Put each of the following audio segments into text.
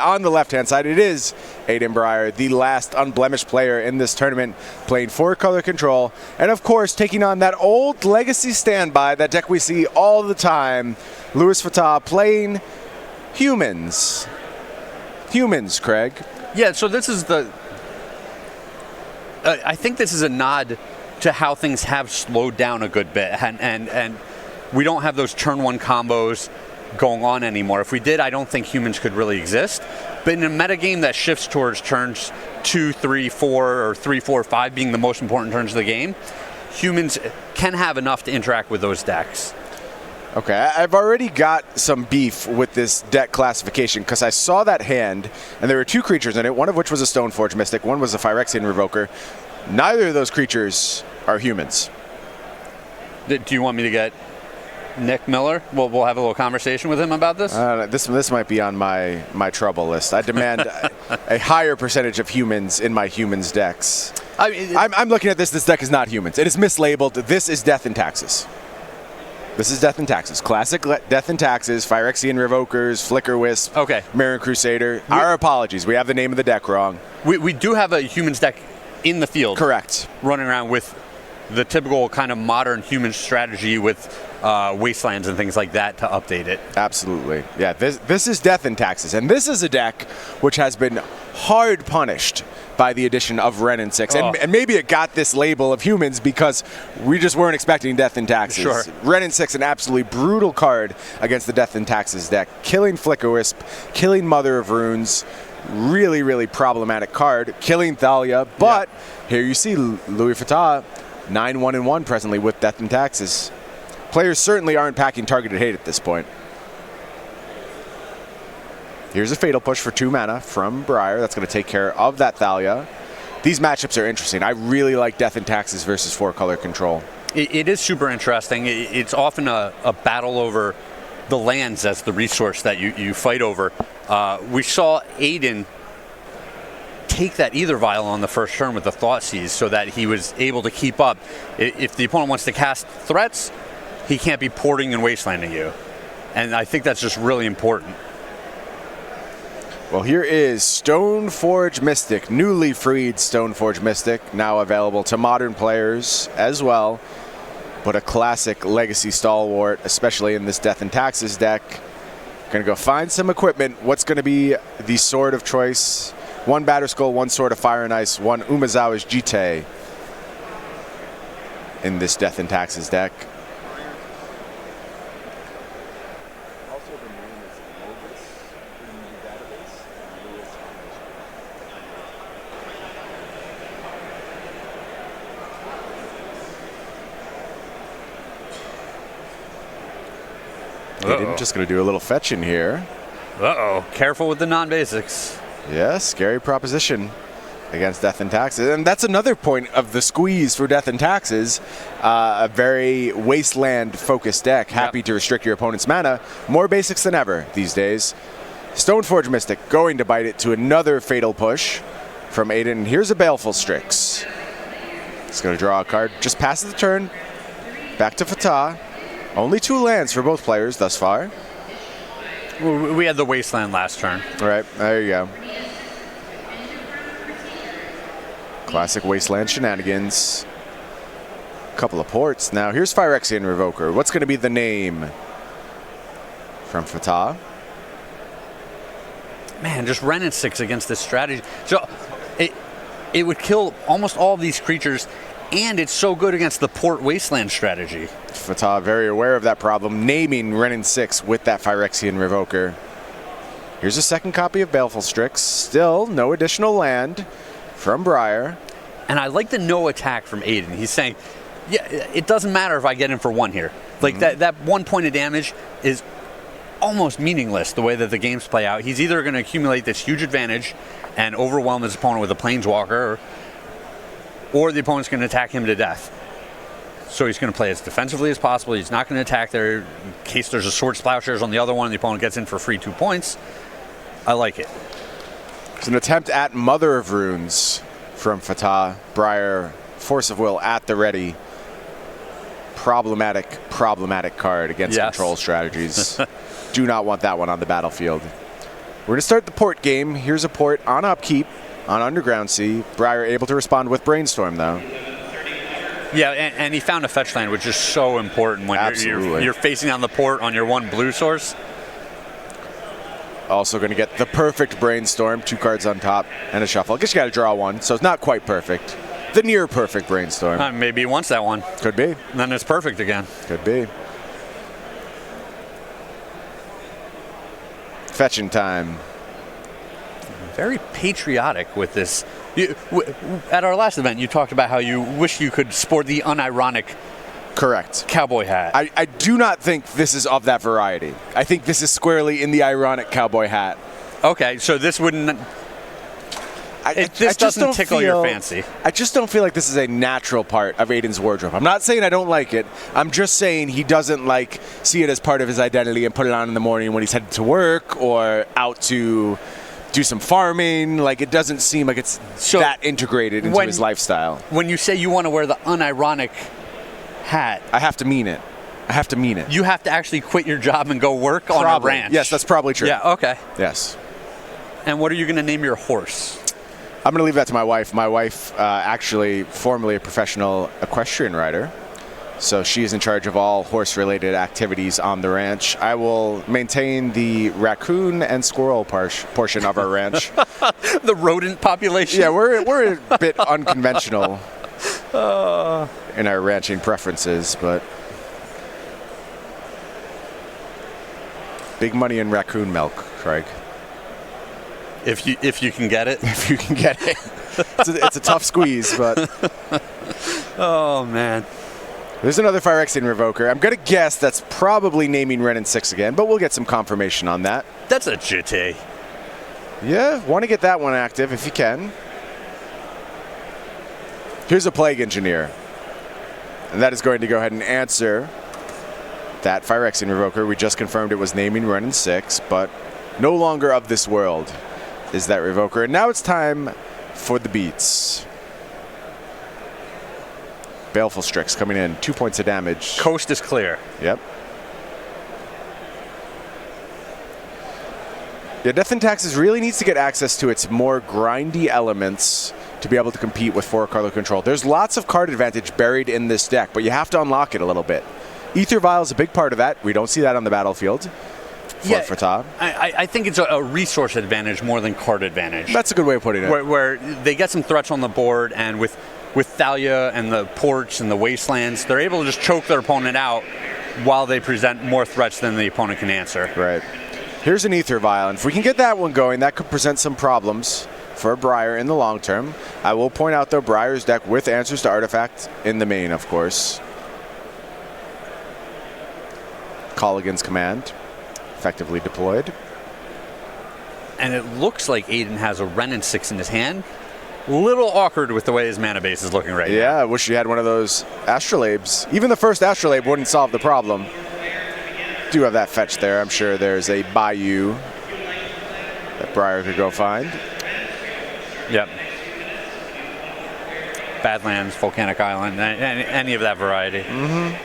On the left-hand side, it is Aiden Brier, the last unblemished player in this tournament, playing 4-color control, and of course, taking on that old legacy standby, that deck we see all the time, Fata playing humans. Humans, Craig. Yeah, so this is the... I think this is a nod to how things have slowed down a good bit, and we don't have those turn one combos going on anymore. If we did, I don't think humans could really exist. But in a metagame that shifts towards turns 2, 3, 4, or 3, 4, 5 being the most important turns of the game, humans can have enough to interact with those decks. Okay, I've already got some beef with this deck classification because I saw that hand, and there were 2 creatures in it, one of which was a Stoneforge Mystic, one was a Phyrexian Revoker. Neither of those creatures are humans. Do you want me to get Nick Miller? We'll have a little conversation with him about this. This might be on my trouble list. I demand a higher percentage of humans in my humans decks. I'm looking at this. This deck is not humans. It is mislabeled. This is Death and Taxes. This is Death and Taxes. Classic Death and Taxes, Phyrexian Revokers, Flicker Wisp, okay. Mirror Crusader. Our apologies. We have the name of the deck wrong. We do have a humans deck in the field. Correct. Running around with the typical kind of modern human strategy with wastelands and things like that to update it. Absolutely. Yeah, this is Death and Taxes, and this is a deck which has been hard punished by the addition of Wrenn and 6. Oh. And maybe it got this label of humans because we just weren't expecting Death and Taxes. Sure. Wrenn and 6, an absolutely brutal card against the Death and Taxes deck. Killing Flicker Wisp, killing Mother of Runes, really, really problematic card. Killing Thalia, but here you see Fata 9-1-1 presently with Death and Taxes. Players certainly aren't packing targeted hate at this point. Here's a Fatal Push for 2 mana from Brier. That's going to take care of that Thalia. These matchups are interesting. I really like Death and Taxes versus 4-color control. It is super interesting. It's often a battle over the lands as the resource that you fight over. We saw Aiden take that Ether Vial on the first turn with the Thoughtseize so that he was able to keep up. If the opponent wants to cast threats, he can't be porting and wastelanding you. And I think that's just really important. Well, here is Stoneforge Mystic, newly freed Stoneforge Mystic, now available to modern players as well. But a classic legacy stalwart, especially in this Death and Taxes deck. Gonna go find some equipment. What's gonna be the sword of choice? 1 Batterskull, 1 Sword of Fire and Ice, 1 Umezawa's Jite in this Death and Taxes deck. Aiden just going to do a little fetching here. Uh-oh. Careful with the non-basics. Yeah, scary proposition against Death and Taxes. And that's another point of the squeeze for Death and Taxes. A very wasteland-focused deck, happy to restrict your opponent's mana. More basics than ever these days. Stoneforge Mystic going to bite it to another Fatal Push from Aiden. Here's a Baleful Strix. It's going to draw a card. Just passes the turn. Back to Fata. Only 2 lands for both players thus far. We had the Wasteland last turn. All right, there you go. Classic Wasteland shenanigans. Couple of ports. Now here's Phyrexian Revoker. What's going to be the name from Fata? Man, just Wrenn and 6 against this strategy. So it would kill almost all of these creatures, and it's so good against the port Wasteland strategy. Fata very aware of that problem, naming Wrenn and 6 with that Phyrexian Revoker. Here's a second copy of Baleful Strix. Still no additional land from Brier. And I like the no attack from Aiden. He's saying, yeah, it doesn't matter if I get in for 1 here. Like that 1 point of damage is almost meaningless the way that the games play out. He's either going to accumulate this huge advantage and overwhelm his opponent with a Planeswalker, or the opponent's going to attack him to death. So he's going to play as defensively as possible. He's not going to attack there in case there's a Sword Plowshares on the other one and the opponent gets in for free 2 points. I like it. It's an attempt at Mother of Runes from Fata. Brier, Force of Will at the ready. Problematic card against control strategies. Do not want that one on the battlefield. We're going to start the port game. Here's a port on upkeep, on Underground Sea. Brier able to respond with Brainstorm, though. Yeah, and he found a fetch land, which is so important when you're facing on the port on your 1 blue source. Also going to get the perfect Brainstorm, 2 cards on top, and a shuffle. I guess you got to draw 1, so it's not quite perfect. The near perfect Brainstorm. Maybe he wants that one. Could be. And then it's perfect again. Could be. Fetching time. Very patriotic with this. At our last event, you talked about how you wish you could sport the unironic correct cowboy hat. I do not think this is of that variety. I think this is squarely in the ironic cowboy hat. Okay, so this wouldn't... This doesn't tickle your fancy. I just don't feel like this is a natural part of Aiden's wardrobe. I'm not saying I don't like it. I'm just saying he doesn't see it as part of his identity and put it on in the morning when he's headed to work or out to do some farming. It doesn't seem like it's that integrated into his lifestyle. When you say you want to wear the unironic hat, I have to mean it. I have to mean it. You have to actually quit your job and go work on a ranch. Yes, that's probably true. Yeah, okay. Yes. And what are you going to name your horse? I'm going to leave that to my wife. My wife, actually formerly a professional equestrian rider, so she is in charge of all horse-related activities on the ranch. I will maintain the raccoon and squirrel portion of our ranch. The rodent population? Yeah, we're a bit unconventional in our ranching preferences, but big money in raccoon milk, Craig. If you can get it. If you can get it. It's a tough squeeze, but... Oh, man. There's another Phyrexian Revoker. I'm going to guess that's probably naming Ren in 6 again, but we'll get some confirmation on that. That's a JT. Yeah, want to get that one active if you can. Here's a Plague Engineer. And that is going to go ahead and answer that Phyrexian Revoker. We just confirmed it was naming Ren in 6, but no longer of this world is that Revoker. And now it's time for the beats. Baleful Strix coming in, 2 points of damage. Coast is clear. Yep. Yeah, Death and Taxes really needs to get access to its more grindy elements to be able to compete with 4-color control. There's lots of card advantage buried in this deck, but you have to unlock it a little bit. Ether Vial is a big part of that. We don't see that on the battlefield. For Fata. I think it's a resource advantage more than card advantage. That's a good way of putting it. Where they get some threats on the board, and with Thalia and the ports and the wastelands, they're able to just choke their opponent out while they present more threats than the opponent can answer. Right. Here's an Ether Vial, and if we can get that one going, that could present some problems for Brier in the long term. I will point out, though, Brier's deck with answers to Artifact in the main, of course. Colligan's Command. Effectively deployed. And it looks like Aiden has a Ren and 6 in his hand. Little awkward with the way his mana base is looking right now. Yeah, I wish you had one of those Astrolabes. Even the first Astrolabe wouldn't solve the problem. Do have that fetch there. I'm sure there's a Bayou that Brier could go find. Yep. Badlands, Volcanic Island, any of that variety. Mm-hmm.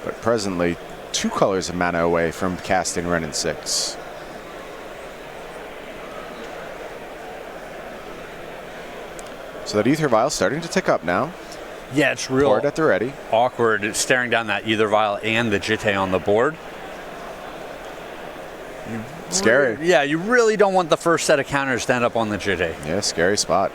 But presently, 2 colors of mana away from casting Ren in 6. So that Ether Vial starting to tick up now. Yeah, it's real Board at the ready. Awkward. It's staring down that Ether Vial and the Jitte on the board. Scary. Yeah, you really don't want the first set of counters to end up on the Jitte. Yeah, scary spot.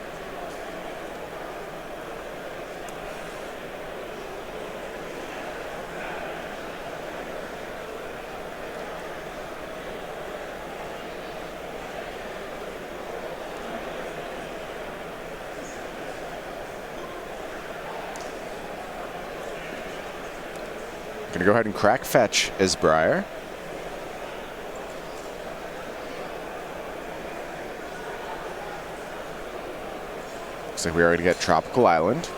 Going to go ahead and crack fetch as Brier. Looks like we are going to get Tropical Island.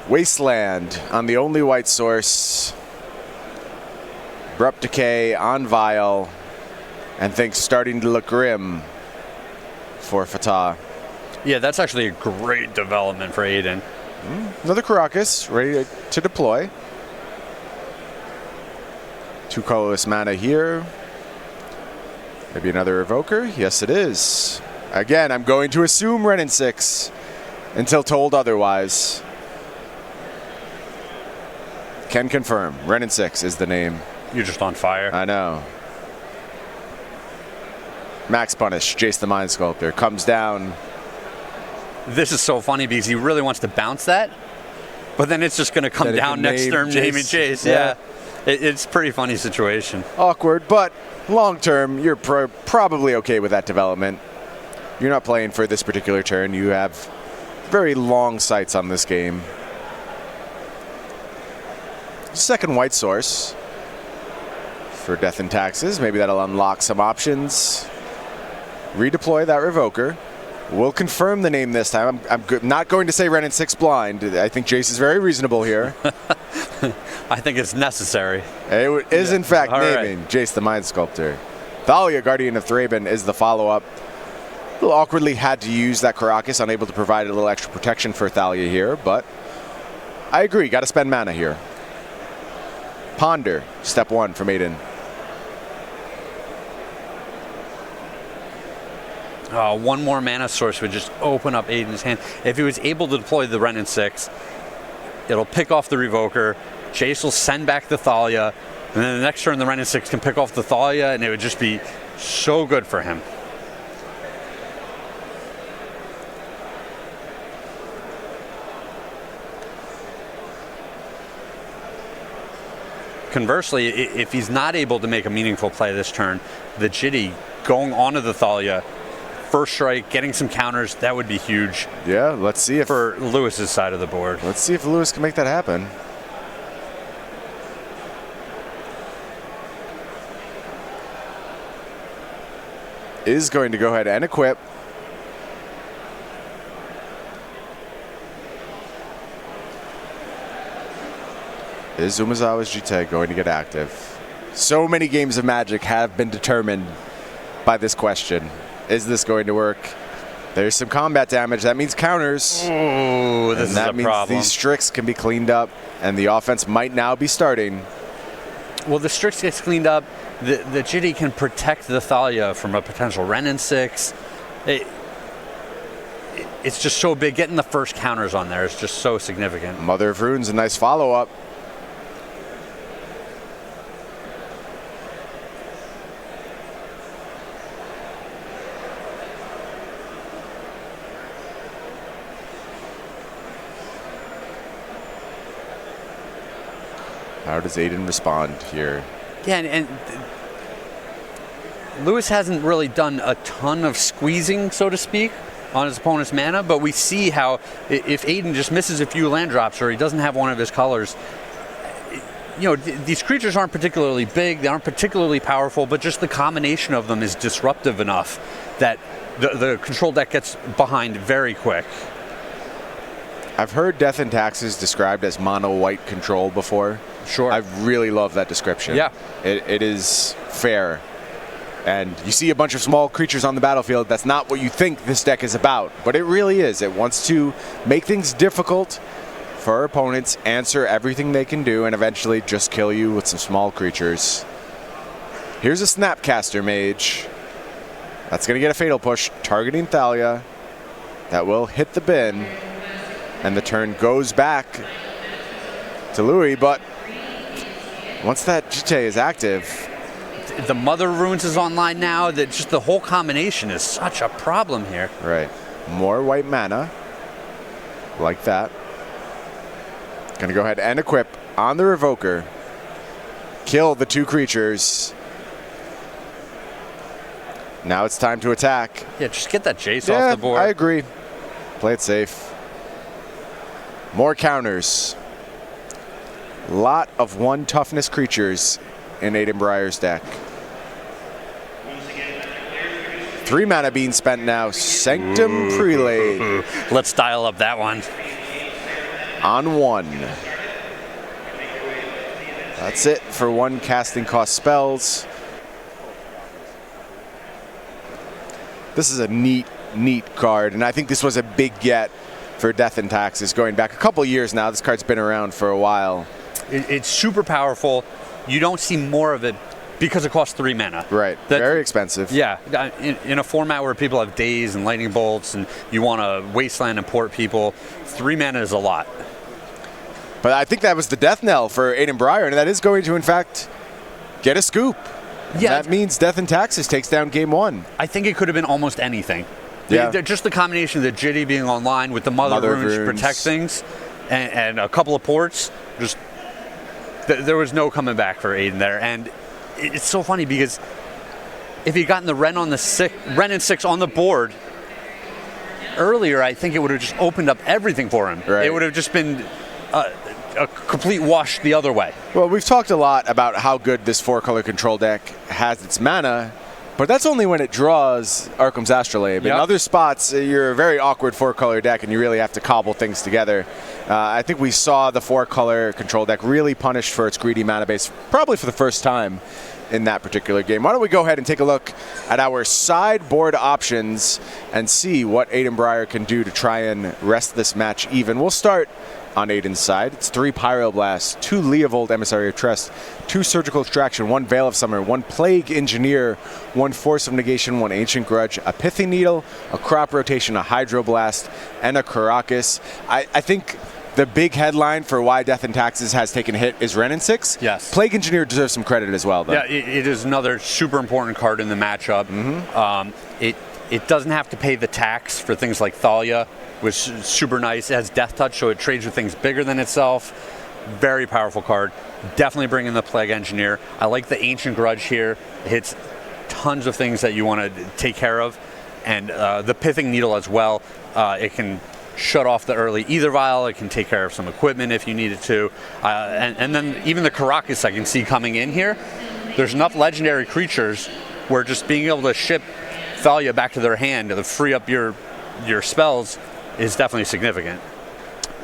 Wasteland on the only white source. Abrupt Decay on Vial. And things starting to look grim for Fata. Yeah, that's actually a great development for Aiden. Another Caracas ready to deploy. 2 colorless mana here. Maybe another Evoker? Yes, it is. Again, I'm going to assume Renin 6 until told otherwise. Can confirm. Renin 6 is the name. You're just on fire. I know. Max Punish, Jace the Mind Sculptor, comes down. This is so funny because he really wants to bounce that, but then it's just going to come down next turn, naming Jace. Yeah. It's a pretty funny situation. Awkward, but long term, you're probably okay with that development. You're not playing for this particular turn. You have very long sights on this game. Second white source for Death and Taxes. Maybe that'll unlock some options. Redeploy that Revoker. We'll confirm the name this time. I'm not going to say Renin 6 blind. I think Jace is very reasonable here. I think it's necessary. It is, in fact, All naming right. Jace the Mind Sculptor. Thalia, Guardian of Thraben, is the follow-up. A little awkwardly had to use that Caracas, unable to provide a little extra protection for Thalia here, but I agree. Got to spend mana here. Ponder, step 1 from Aiden. One more mana source would just open up Aiden's hand. If he was able to deploy the Renin 6, it'll pick off the Revoker. Jace will send back the Thalia, and then the next turn the Renin 6 can pick off the Thalia, and it would just be so good for him. Conversely, if he's not able to make a meaningful play this turn, the Jitty going onto the Thalia, first strike, getting some counters, that would be huge. Yeah, let's see if for Lewis's side of the board. Let's see if Lewis can make that happen. Is going to go ahead and equip. Is Umezawa's GT going to get active? So many games of Magic have been determined by this question. Is this going to work? There's some combat damage. That means counters. Ooh, this is a problem. That means these Strix can be cleaned up, and the offense might now be starting. Well, the Strix gets cleaned up. The Jitty can protect the Thalia from a potential Renin 6. It's just so big. Getting the first counters on there is just so significant. Mother of Runes, a nice follow-up. How does Aiden respond here? Yeah, and Lewis hasn't really done a ton of squeezing, so to speak, on his opponent's mana, but we see how if Aiden just misses a few land drops or he doesn't have one of his colors, you know, these creatures aren't particularly big, they aren't particularly powerful, but just the combination of them is disruptive enough that the control deck gets behind very quick. I've heard Death and Taxes described as mono-white control before. Sure. I really love that description. Yeah. It is fair. And you see a bunch of small creatures on the battlefield. That's not what you think this deck is about, but it really is. It wants to make things difficult for our opponents, answer everything they can do, and eventually just kill you with some small creatures. Here's a Snapcaster Mage. That's going to get a Fatal Push, targeting Thalia. That will hit the bin. And the turn goes back to Louis, but once that GT is active, the Mother Runes is online now. That just the whole combination is such a problem here. Right. More white mana. Like that. Gonna go ahead and equip on the Revoker. Kill the 2 creatures. Now it's time to attack. Yeah, just get that Jace off the board. I agree. Play it safe. More counters. Lot of 1 toughness creatures in Aiden Brier's deck. 3 mana being spent now. Sanctum Prelate. Let's dial up that one. On 1. That's it for 1 casting cost spells. This is a neat neat card, and I think this was a big get for Death and Taxes going back a couple years now. This card's been around for a while. It's super powerful. You don't see more of it because it costs 3 mana. Right, very expensive. Yeah, in a format where people have Daze and Lightning Bolts and you want to Wasteland and port people, 3 mana is a lot. But I think that was the death knell for Aiden Brier, and that is going to, in fact, get a scoop. Yeah, that means Death and Taxes takes down game 1. I think it could have been almost anything. Yeah. Just the combination of the Jitty being online with the Mother Runes to protect things and a couple of ports, just there was no coming back for Aiden there. And it's so funny because if he'd gotten the Ren and 6 on the board earlier, I think it would have just opened up everything for him. Right. It would have just been a complete wash the other way. Well, we've talked a lot about how good this 4-color control deck has its mana, but that's only when it draws Arkham's Astrolabe. In other spots, you're a very awkward 4-color deck, and you really have to cobble things together. I think we saw the 4-color control deck really punished for its greedy mana base, probably for the first time in that particular game. Why don't we go ahead and take a look at our sideboard options and see what Aiden Brier can do to try and rest this match even. We'll start on Aiden's side. It's 3 Pyroblast, 2 Leovold Emissary of Trust, 2 Surgical Extraction, 1 Veil of Summer, 1 Plague Engineer, 1 Force of Negation, 1 Ancient Grudge, a Pithy Needle, a Crop Rotation, a Hydroblast, and a Karakas. I think the big headline for why Death and Taxes has taken a hit is Ren and 6. Yes. Plague Engineer deserves some credit as well, though. Yeah, it is another super important card in the matchup. It doesn't have to pay the tax for things like Thalia, which is super nice. It has Death Touch, so it trades with things bigger than itself. Very powerful card. Definitely bring in the Plague Engineer. I like the Ancient Grudge here. It hits tons of things that you want to take care of. And the Pithing Needle as well. It can shut off the early Ether Vial. It can take care of some equipment if you need it to. And then even the Karakas I can see coming in here. There's enough legendary creatures where just being able to ship Thalia back to their hand to free up your spells is definitely significant.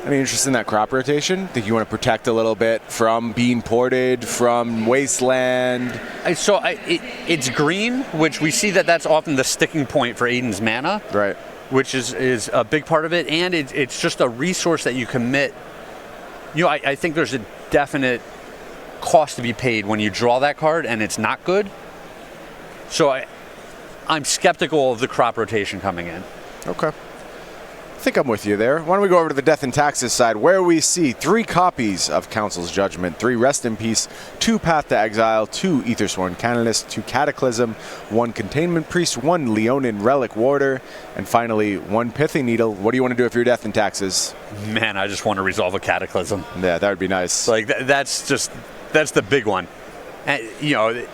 Any interest in that crop rotation? Think you want to protect a little bit from being ported, from Wasteland? So it's green, which we see that's often the sticking point for Aiden's mana. Right. Which is a big part of it, and it's just a resource that you commit. I think there's a definite cost to be paid when you draw that card, and it's not good. So I'm skeptical of the crop rotation coming in. Okay. I think I'm with you there. Why don't we go over to the Death and Taxes side, where we see 3 copies of Council's Judgment, 3 Rest in Peace, 2 Path to Exile, 2 Aethersworn Canonist, 2 Cataclysm, 1 Containment Priest, 1 Leonin Relic Warder, and finally 1 Pithy Needle. What do you want to do if you're Death and Taxes? Man, I just want to resolve a Cataclysm. Yeah, that would be nice. Like that's the big one. And,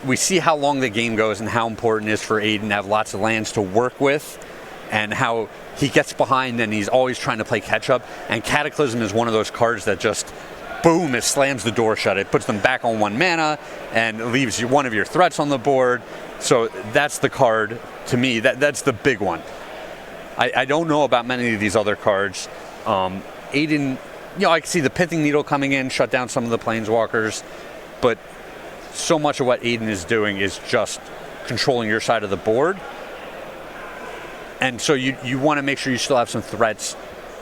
we see how long the game goes and how important it is for Aiden to have lots of lands to work with, and how he gets behind and he's always trying to play catch up. And Cataclysm is one of those cards that just, boom, it slams the door shut. It puts them back on 1 mana and leaves you one of your threats on the board. So that's the card, to me, that's the big one. I don't know about many of these other cards. Aiden, I can see the Pithing Needle coming in, shut down some of the Planeswalkers, but so much of what Aiden is doing is just controlling your side of the board. And so you want to make sure you still have some threats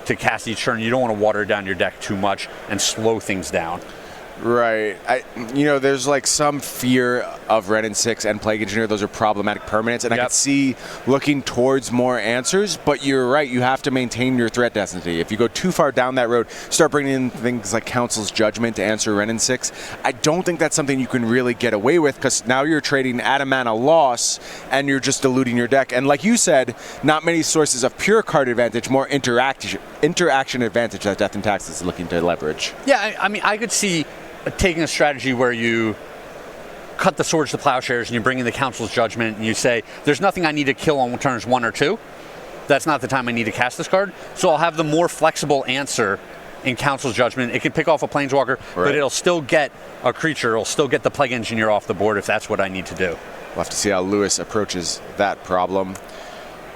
to cast each turn. You don't want to water down your deck too much and slow things down. Right. There's like some fear of Ren and 6 and Plague Engineer. Those are problematic permanents, and I could see looking towards more answers, but you're right. You have to maintain your threat density. If you go too far down that road, start bringing in things like Council's Judgment to answer Ren and 6, I don't think that's something you can really get away with, because now you're trading at a mana loss, and you're just diluting your deck. And like you said, not many sources of pure card advantage, more interaction advantage that Death and Taxes is looking to leverage. Yeah, I mean, I could see taking a strategy where you cut the Swords to Plowshares and you bring in the Council's Judgment and you say, there's nothing I need to kill on turns 1 or 2. That's not the time I need to cast this card. So I'll have the more flexible answer in Council's Judgment. It can pick off a Planeswalker, but it'll still get a creature. It'll still get the Plague Engineer off the board if that's what I need to do. We'll have to see how Lewis approaches that problem.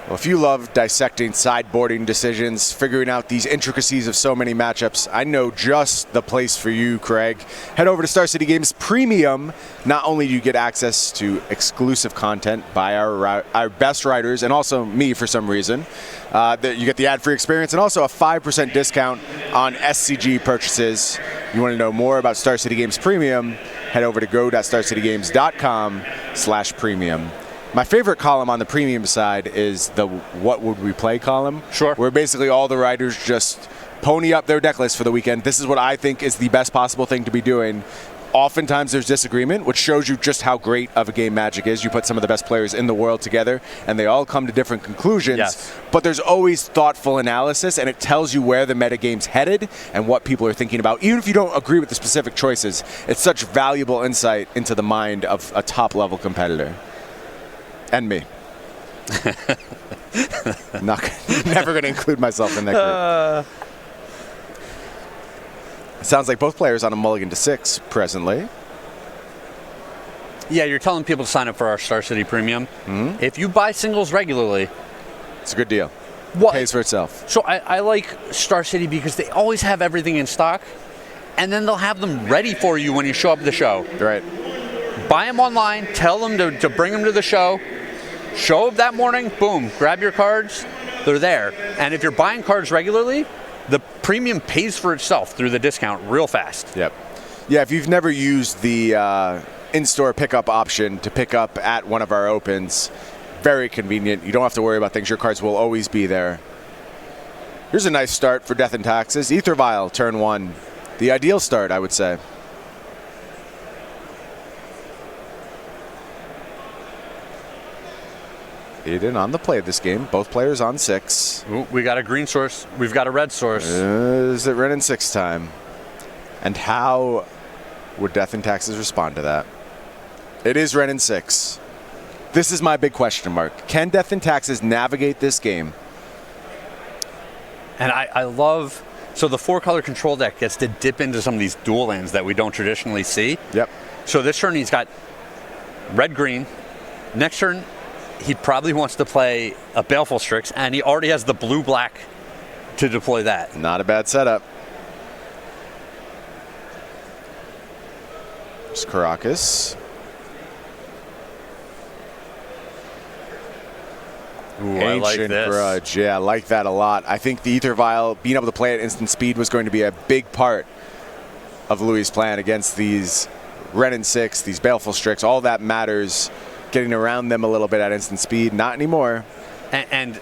Well, if you love dissecting sideboarding decisions, figuring out these intricacies of so many matchups, I know just the place for you, Craig. Head over to Star City Games Premium. Not only do you get access to exclusive content by our best writers, and also me for some reason, you get the ad-free experience and also a 5% discount on SCG purchases. You want to know more about Star City Games Premium, head over to go.starcitygames.com/premium. My favorite column on the premium side is the what would we play column. Sure. Where basically all the writers just pony up their deck list for the weekend. This is what I think is the best possible thing to be doing. Oftentimes there's disagreement, which shows you just how great of a game Magic is. You put some of the best players in the world together, and they all come to different conclusions. Yes. But there's always thoughtful analysis, and it tells you where the metagame's headed and what people are thinking about. Even if you don't agree with the specific choices, it's such valuable insight into the mind of a top-level competitor. And me. Never going to include myself in that group. It sounds like both players on a mulligan to 6 presently. Yeah, you're telling people to sign up for our Star City Premium. Mm-hmm. If you buy singles regularly, it's a good deal. What? Pays for itself. So I like Star City because they always have everything in stock, and then they'll have them ready for you when you show up at the show. Right. Buy them online, tell them to bring them to the show. Show up that morning, boom, grab your cards, they're there. And if you're buying cards regularly, the premium pays for itself through the discount real fast. Yep. Yeah, if you've never used the in-store pickup option to pick up at one of our opens, very convenient. You don't have to worry about things. Your cards will always be there. Here's a nice start for Death and Taxes. Ether Vial, turn 1. The ideal start, I would say. Aiden on the play of this game. Both players on 6. Ooh, we got a green source. We've got a red source. Is it Ren and 6 time? And how would Death and Taxes respond to that? It is Ren and 6. This is my big question mark. Can Death and Taxes navigate this game? And I love... So the 4-color control deck gets to dip into some of these dual lands that we don't traditionally see. Yep. So this turn he's got red-green. Next turn... he probably wants to play a Baleful Strix, and he already has the blue-black to deploy that. Not a bad setup. There's Caracas. Ooh, I like Ancient this. Grudge. Yeah, I like that a lot. I think the Ether Vial, being able to play at instant speed, was going to be a big part of Louis' plan against these Ren and 6, these Baleful Strix. All that matters. Getting around them a little bit at instant speed. Not anymore. And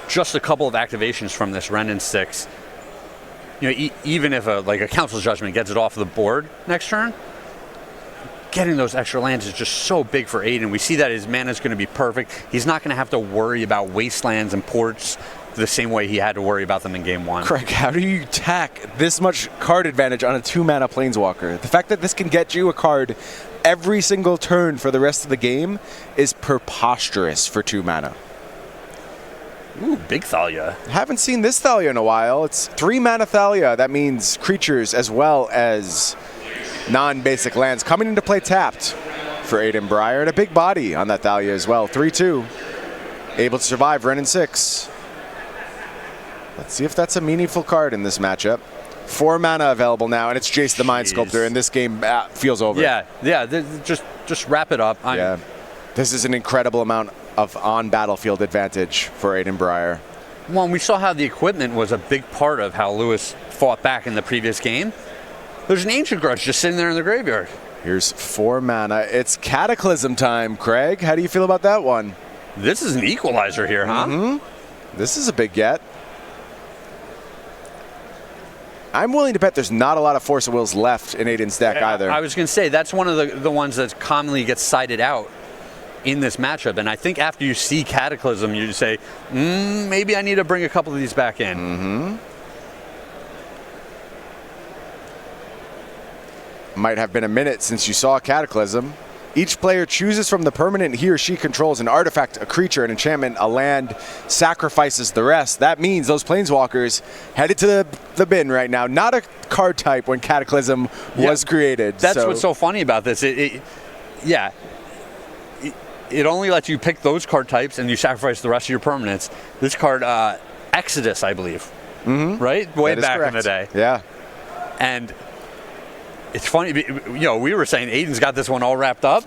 just a couple of activations from this Ren and 6. You know, even if a Council's Judgment gets it off the board next turn, getting those extra lands is just so big for Aiden. We see that his mana is going to be perfect. He's not going to have to worry about wastelands and ports the same way he had to worry about them in game 1. Craig, how do you tack this much card advantage on a 2-mana Planeswalker? The fact that this can get you a card every single turn for the rest of the game is preposterous for 2 mana. Ooh, big Thalia. Haven't seen this Thalia in a while. It's 3 mana Thalia. That means creatures as well as non-basic lands coming into play tapped for Aiden Brier, and a big body on that Thalia as well. 3/2. Able to survive Ren and 6. Let's see if that's a meaningful card in this matchup. 4 mana available now, and it's Jace the Mind Sculptor, and this game feels over. Yeah, just wrap it up. Yeah, this is an incredible amount of on-battlefield advantage for Aiden Brier. Well, we saw how the equipment was a big part of how Lewis fought back in the previous game. There's an Ancient Grudge just sitting there in the graveyard. Here's 4 mana. It's Cataclysm time, Craig. How do you feel about that one? This is an equalizer here, huh? Mm-hmm. This is a big get. I'm willing to bet there's not a lot of Force of Wills left in Aiden's deck either. I was going to say, that's one of the ones that commonly gets cited out in this matchup. And I think after you see Cataclysm, you say, maybe I need to bring a couple of these back in. Mm-hmm. Might have been a minute since you saw Cataclysm. Each player chooses from the permanent he or she controls an artifact, a creature, an enchantment, a land, sacrifices the rest. That means those Planeswalkers headed to the bin right now. Not a card type when Cataclysm was created. That's what's so funny about this. it only lets you pick those card types, and you sacrifice the rest of your permanents. This card, Exodus, I believe, right? Way back in the day. Yeah. And it's funny, we were saying Aiden's got this one all wrapped up.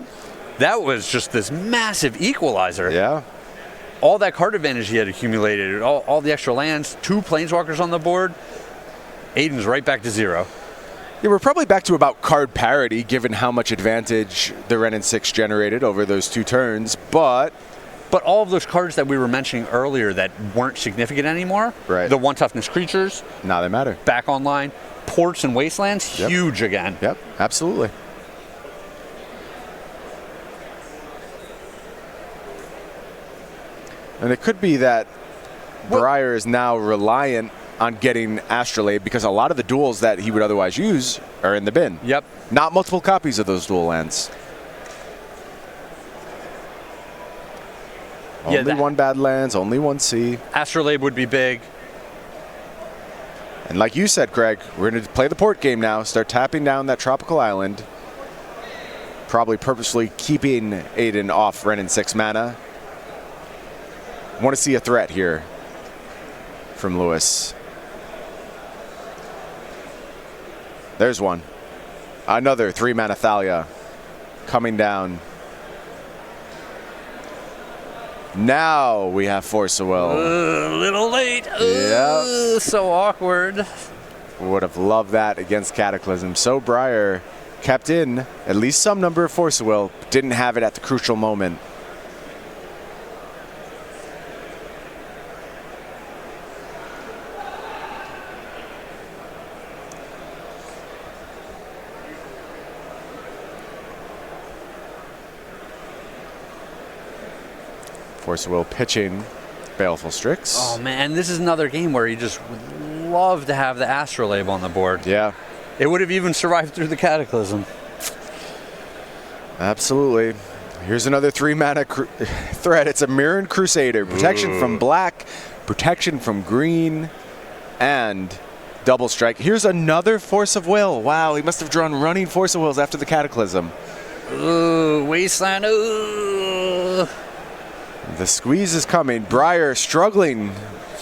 That was just this massive equalizer. Yeah. All that card advantage he had accumulated, all the extra lands, 2 planeswalkers on the board. Aiden's right back to 0. Yeah, we're probably back to about card parity, given how much advantage the Wrenn and 6 generated over those 2 turns, but all of those cards that we were mentioning earlier that weren't significant anymore, right. The 1 toughness creatures, now they matter. Back online. Ports and Wastelands, huge again. Yep, absolutely. And it could be that Brier is now reliant on getting Astrolabe because a lot of the duels that he would otherwise use are in the bin. Yep. Not multiple copies of those dual lands. Only 1 Badlands, only 1 Sea. Astrolabe would be big. And like you said, Craig, we're going to play the port game now. Start tapping down that tropical island. Probably purposely keeping Aiden off Wrenn and 6 mana. Want to see a threat here from Lewis. There's one. Another 3 mana Thalia coming down. Now we have Force of Will. A little late. Yeah. So awkward. Would have loved that against Cataclysm. So Brier kept in at least some number of Force of Will, but didn't have it at the crucial moment. Force of Will pitching Baleful Strix. Oh, man, this is another game where you just would love to have the Astrolabe on the board. Yeah. It would have even survived through the Cataclysm. Absolutely. Here's another 3 mana threat. It's a Mirran Crusader. Protection from black, protection from green, and double strike. Here's another Force of Will. Wow, he must have drawn running Force of Wills after the Cataclysm. Ooh, Wasteland. Ooh. The squeeze is coming. Brier struggling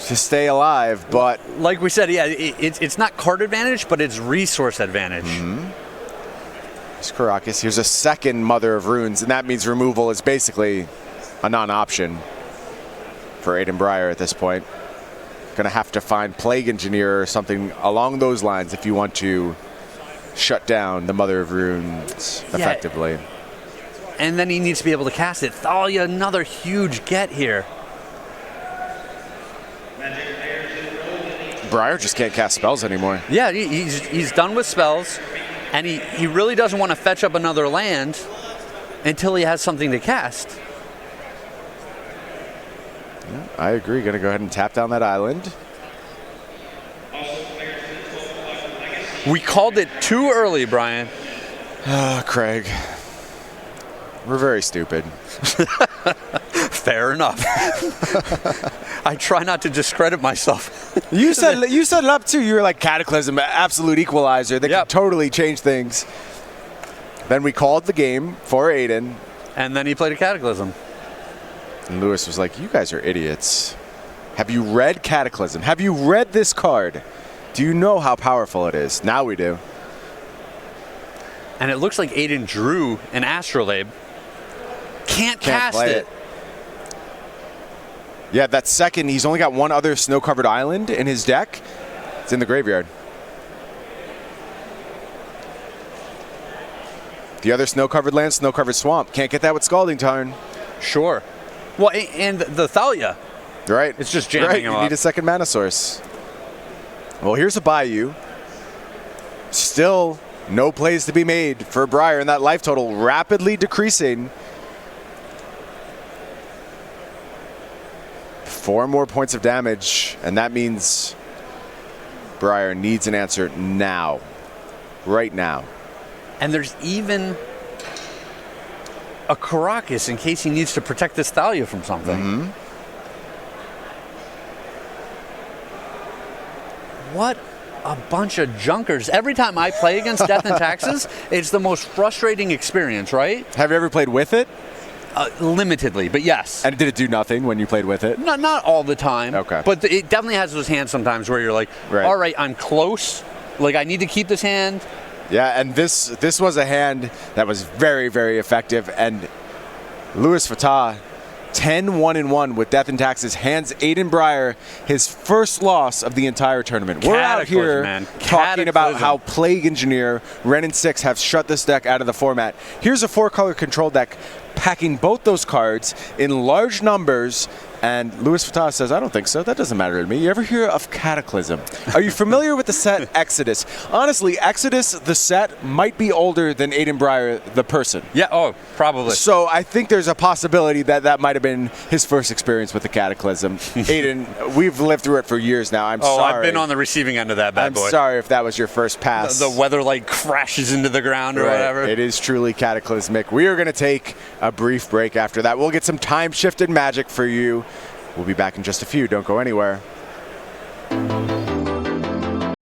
to stay alive, but like we said, yeah, it's not card advantage, but it's resource advantage. Here's Karakas. Here's a second Mother of Runes, and that means removal is basically a non-option for Aiden Brier at this point. Going to have to find Plague Engineer or something along those lines if you want to shut down the Mother of Runes effectively. And then he needs to be able to cast it. Thalia, another huge get here. Brier just can't cast spells anymore. Yeah, he's done with spells, and he really doesn't want to fetch up another land until he has something to cast. Yeah, I agree. Going to go ahead and tap down that island. We called it too early, Brian. Craig. We're very stupid. Fair enough. I try not to discredit myself. You set it up too. You were like Cataclysm, absolute equalizer. They could totally change things. Then we called the game for Aiden. And then he played a Cataclysm. And Lewis was like, you guys are idiots. Have you read Cataclysm? Have you read this card? Do you know how powerful it is? Now we do. And it looks like Aiden drew an Astrolabe. Can't cast it. Yeah, that second, he's only got 1 other snow-covered island in his deck. It's in the graveyard. The other snow-covered land, snow-covered swamp. Can't get that with Scalding Tarn. Sure. Well, and the Thalia. Right. It's just jamming him up. You need a second mana source. Well, here's a Bayou. Still no plays to be made for Brier, and that life total rapidly decreasing. 4 more points of damage, and that means Brier needs an answer now. Right now. And there's even a Karakas in case he needs to protect this Thalia from something. What a bunch of junkers. Every time I play against Death and Taxes, it's the most frustrating experience, right? Have you ever played with it? Limitedly, but yes. And did it do nothing when you played with it? Not all the time. Okay. But it definitely has those hands sometimes where you're like, all right, I'm close. Like, I need to keep this hand. Yeah, and this was a hand that was very, very effective. And Louis Fata, 10-1-1 with Death and Taxes, hands Aiden Brier his first loss of the entire tournament. We're out here talking about how Plague Engineer, Ren and 6 have shut this deck out of the format. Here's a 4-color control deck packing both those cards in large numbers. And Louis Fata says, I don't think so. That doesn't matter to me. You ever hear of Cataclysm? Are you familiar with the set Exodus? Honestly, Exodus, the set, might be older than Aiden Brier, the person. Yeah, oh, probably. So I think there's a possibility that that might have been his first experience with the Cataclysm. Aiden, we've lived through it for years now. I'm sorry. I've been on the receiving end of that bad boy. I'm sorry if that was your first pass. The weather like crashes into the ground or whatever. It is truly cataclysmic. We are going to take a brief break after that. We'll get some time-shifted magic for you. We'll be back in just a few. Don't go anywhere.